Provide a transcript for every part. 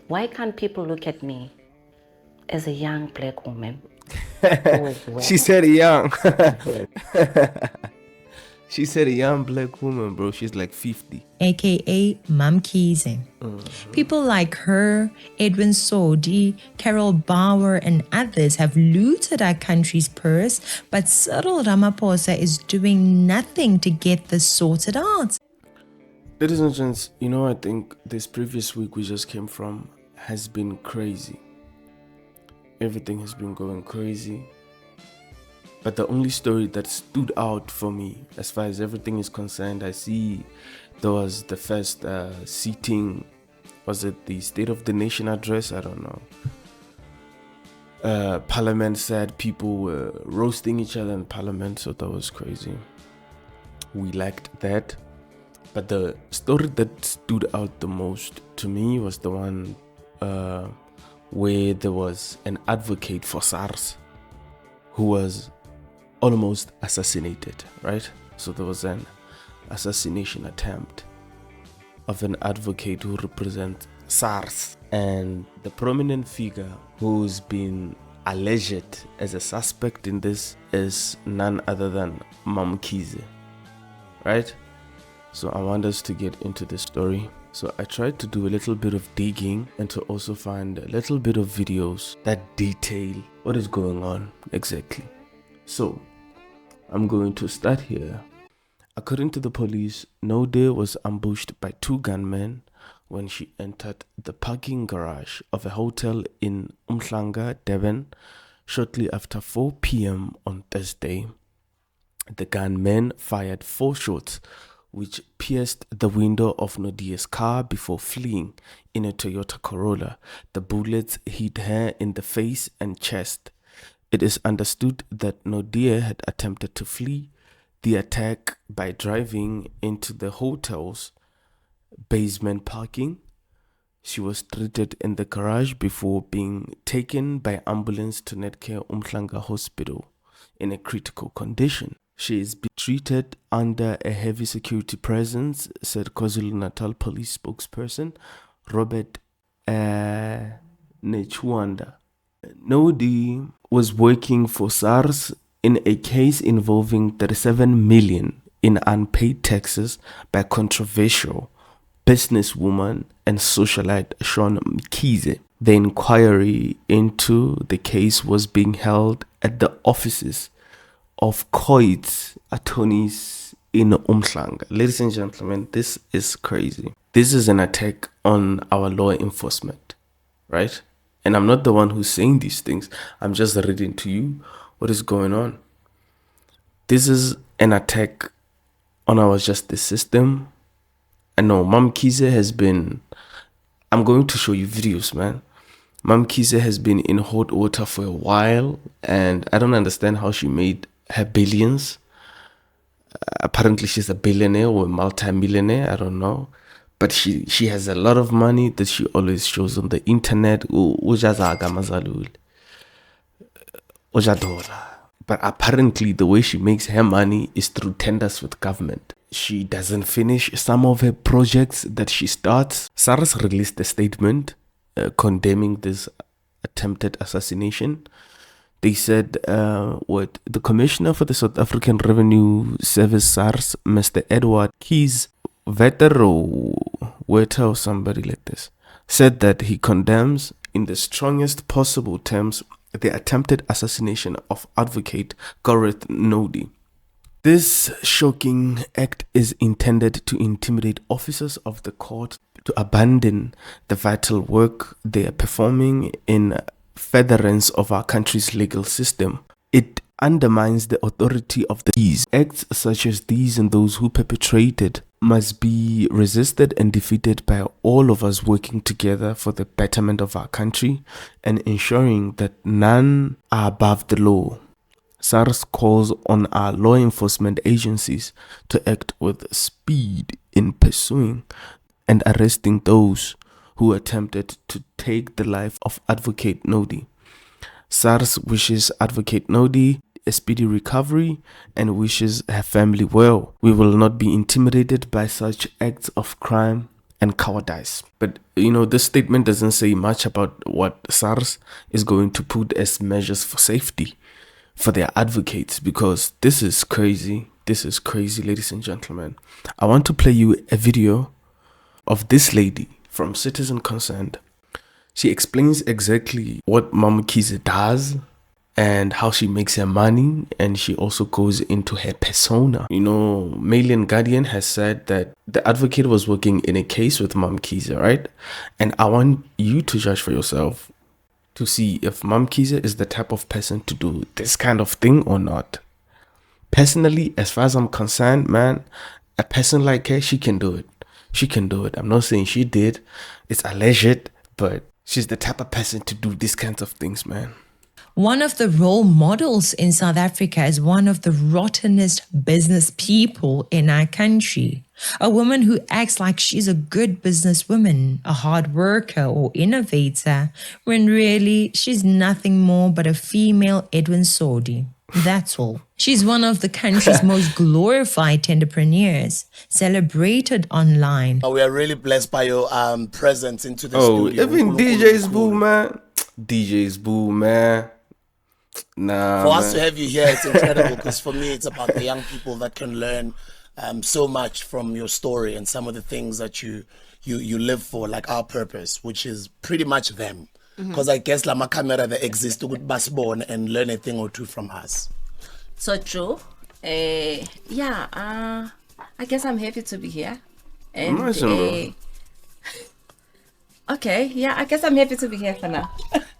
Why can't people look at me as a young black woman who is She said young. She said a young black woman, bro. She's like 50. aka Mamkhize. People like her, Edwin Sodi, Carol Bauer, and others have looted our country's purse, but Cyril Ramaphosa is doing nothing to get this sorted out. Ladies and gents, I think this previous week we just came from has been crazy. Everything has been going crazy. But the only story that stood out for me, as far as everything is concerned, I see there was the first seating. Was it the State of the Nation address? I don't know. Parliament said people were roasting each other in Parliament, so that was crazy. We liked that. But the story that stood out the most to me was the one where there was an advocate for SARS who was almost assassinated, right? So there was an assassination attempt of an advocate who represents SARS, and the prominent figure who's been alleged as a suspect in this is none other than Mamkhize, right? So I want us to get into the story. So I tried to do a little bit of digging and to also find a little bit of videos that detail what is going on exactly. So I'm going to start here. According to the police, Node was ambushed by two gunmen when she entered the parking garage of a hotel in Umhlanga, Devon, shortly after 4 p.m. on Thursday. The gunmen fired 4 shots, which pierced the window of Nodia's car before fleeing in a Toyota Corolla. The bullets hit her in the face and chest. It is understood that Nodia had attempted to flee the attack by driving into the hotel's basement parking. She was treated in the garage before being taken by ambulance to Netcare Umhlanga Hospital in a critical condition. She is being treated under a heavy security presence, said KwaZulu-Natal police spokesperson Robert Nechwanda. Nodi was working for SARS in a case involving 37 million in unpaid taxes by controversial businesswoman and socialite Shauwn Mkhize. The inquiry into the case was being held at the offices of Coit's attorneys in Umhlanga. Ladies and gentlemen, this is crazy. This is an attack on our law enforcement, right? And I'm not the one who's saying these things. I'm just reading to you what is going on. This is an attack on our justice system. I know Mamkhize has been... I'm going to show you videos, man. Mamkhize has been in hot water for a while, and I don't understand how she made her billions. Apparently she's a billionaire or a multi-millionaire, I don't know. But she has a lot of money that she always shows on the internet. But apparently the way she makes her money is through tenders with government. She doesn't finish some of her projects that she starts. SARS released a statement condemning this attempted assassination. They said the Commissioner for the South African Revenue Service, SARS, Mr. Edward Keys Wetter or somebody like this, said that he condemns in the strongest possible terms the attempted assassination of Advocate Gareth Nodi. This shocking act is intended to intimidate officers of the court to abandon the vital work they are performing in furtherance of our country's legal system. It undermines the authority of the keys. Acts such as these and those who perpetrated must be resisted and defeated by all of us working together for the betterment of our country and ensuring that none are above the law. SARS calls on our law enforcement agencies to act with speed in pursuing and arresting those who attempted to take the life of Advocate Nodi. SARS wishes Advocate Nodi a speedy recovery and wishes her family well. We will not be intimidated by such acts of crime and cowardice. But, this statement doesn't say much about what SARS is going to put as measures for safety for their advocates, because this is crazy. This is crazy, ladies and gentlemen. I want to play you a video of this lady from Citizen Consent. She explains exactly what Mamkhize does and how she makes her money, and she also goes into her persona. Mail and Guardian has said that the advocate was working in a case with Mamkhize, right? And I want you to judge for yourself to see if Mamkhize is the type of person to do this kind of thing or not. Personally, as far as I'm concerned, man, a person like her, she can do it. She can do it. I'm not saying she did. It's alleged, but she's the type of person to do these kinds of things, man. One of the role models in South Africa is one of the rottenest business people in our country. A woman who acts like she's a good businesswoman, a hard worker or innovator, when really she's nothing more but a female Edwin Sodi. That's all. She's one of the country's most glorified entrepreneurs, celebrated online. We are really blessed by your presence into the Oh, studio. even DJ's boo, man. DJ's boo, man. Nah, For man. us to have you here, it's incredible, because for me, it's about the young people that can learn so much from your story and some of the things that you live for, like our purpose, which is pretty much them. Because I guess la camera that exists to born and learn a thing or two from us. So true. I guess I'm happy to be here. And okay, yeah, I guess I'm happy to be here for now.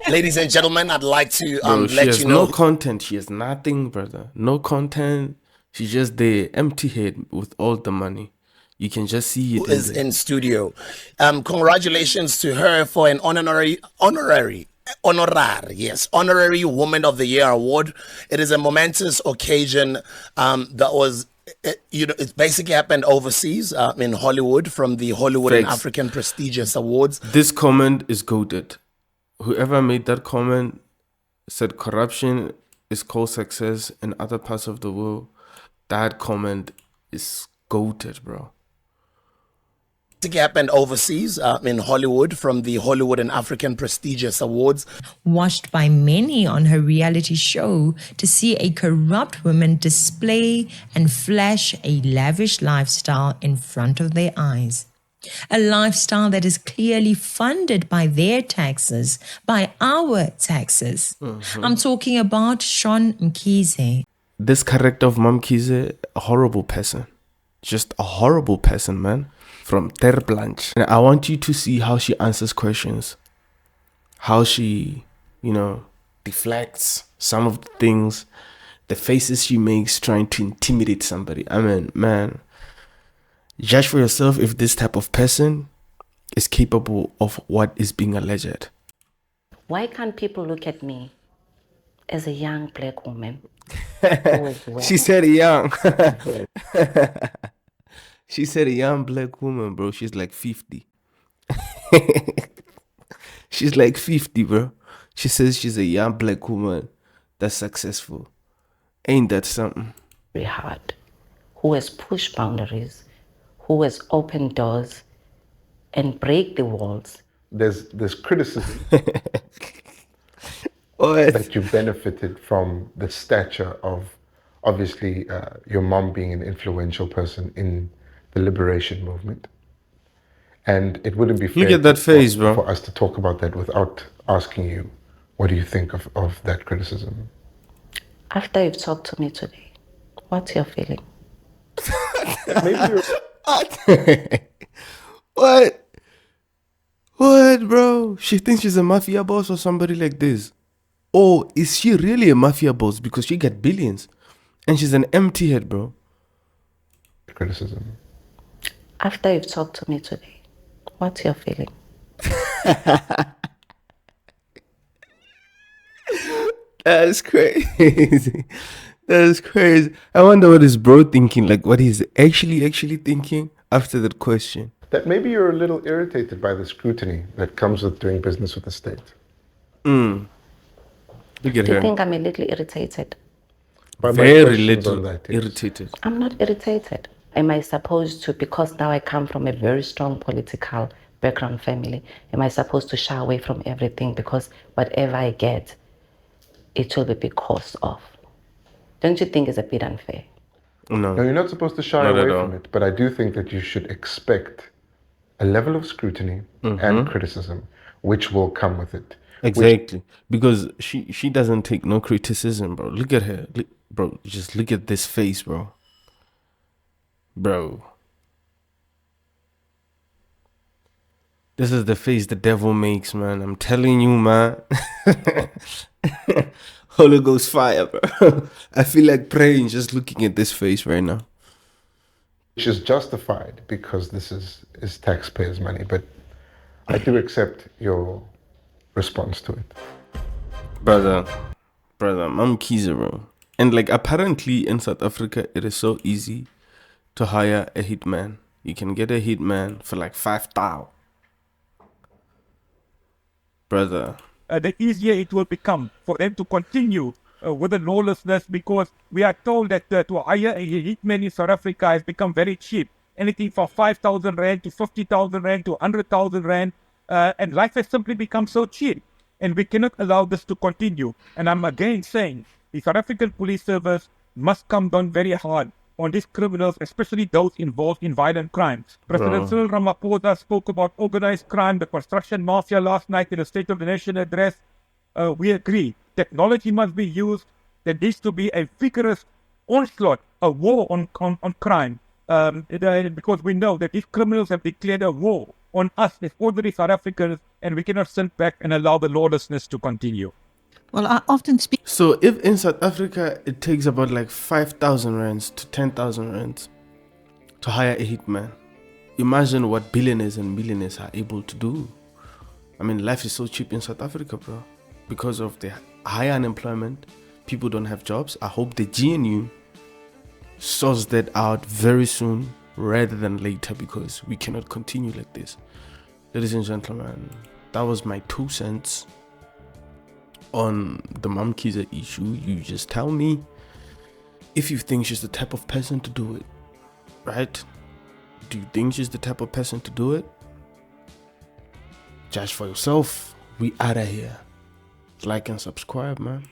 Ladies and gentlemen, I'd like to Bro, she let has you know. no content. She has nothing, brother. No content. She's just there, empty head with all the money. You can just see it. Who is in studio. Congratulations to her for an honorary Woman of the Year award. It is a momentous occasion that was, it basically happened overseas in Hollywood, from the Hollywood and Thanks. African Prestigious Awards. This comment is goated. Whoever made that comment said corruption is called success in other parts of the world. That comment is goated, bro. It happened overseas in Hollywood, from the Hollywood and African Prestigious Awards. Watched by many on her reality show to see a corrupt woman display and flash a lavish lifestyle in front of their eyes. A lifestyle that is clearly funded by their taxes, by our taxes. I'm talking about Shauwn Mkhize. This character of Mamkhize, a horrible person. Just a horrible person, man. From Terre Blanche. And I want you to see how she answers questions. How she, deflects some of the things, the faces she makes trying to intimidate somebody. I mean, man, judge for yourself if this type of person is capable of what is being alleged. Why can't people look at me as a young black woman who is well? She said young. She said a young black woman, bro. She's like 50. She's like 50, bro. She says she's a young black woman that's successful. Ain't that something? very hard, who has pushed boundaries, who has opened doors and break the walls. There's criticism What? that you benefited from the stature of, obviously, your mom being an influential person in the liberation movement. And it wouldn't be fair Look at that face, bro. for us to talk about that without asking you, what do you think of that criticism? After you've talked to me today, what's your feeling? Maybe you're What? What, bro? She thinks she's a mafia boss or somebody like this. Or is she really a mafia boss because she got billions and she's an empty head, bro? criticism. After you've talked to me today, what's your feeling? That's crazy. That's crazy. I wonder what is bro thinking, like what he's actually thinking after that question. That maybe you're a little irritated by the scrutiny that comes with doing business with the state. Look at Do you her. think I'm a little irritated? My Very questions little on that is, irritated. I'm not irritated. Am I supposed to, because now I come from a very strong political background family, am I supposed to shy away from everything because whatever I get, it will be because of? Don't you think it's a bit unfair? No, No, you're not supposed to shy not at away all. from it, but I do think that you should expect a level of scrutiny and criticism, which will come with it. Exactly, because she doesn't take no criticism, bro. Look at her, bro. Just look at this face, bro. Bro, this is the face the devil makes, man. I'm telling you, man. Holy Ghost fire, bro. I feel like praying just looking at this face right now. Which is justified because this is taxpayers' money. But I do accept your response to it. Brother, Mamkhize, bro. And like apparently in South Africa, it is so easy to hire a hitman. You can get a hitman for like 5,000. Brother. The easier it will become for them to continue with the lawlessness, because we are told that to hire a hitman in South Africa has become very cheap. Anything from 5,000 Rand to 50,000 Rand to 100,000 Rand. And life has simply become so cheap. And we cannot allow this to continue. And I'm again saying the South African police service must come down very hard on these criminals, especially those involved in violent crimes. President Cyril Ramaphosa spoke about organized crime, the construction mafia last night in the State of the Nation address. We agree. Technology must be used. There needs to be a vigorous onslaught, a war on crime. Because we know that these criminals have declared a war on us as ordinary South Africans, and we cannot sit back and allow the lawlessness to continue. Well, I often speak. So if in South Africa it takes about like 5,000 rands to 10,000 rands to hire a hitman, imagine what billionaires and millionaires are able to do. I mean, life is so cheap in South Africa, bro. Because of the high unemployment, people don't have jobs. I hope the GNU sorts that out very soon rather than later, because we cannot continue like this. Ladies and gentlemen, that was my 2 cents on the Mamkhize issue. You just tell me if you think she's the type of person to do it, right? Do you think she's the type of person to do it? Judge for yourself. We out of here. Like and subscribe, man.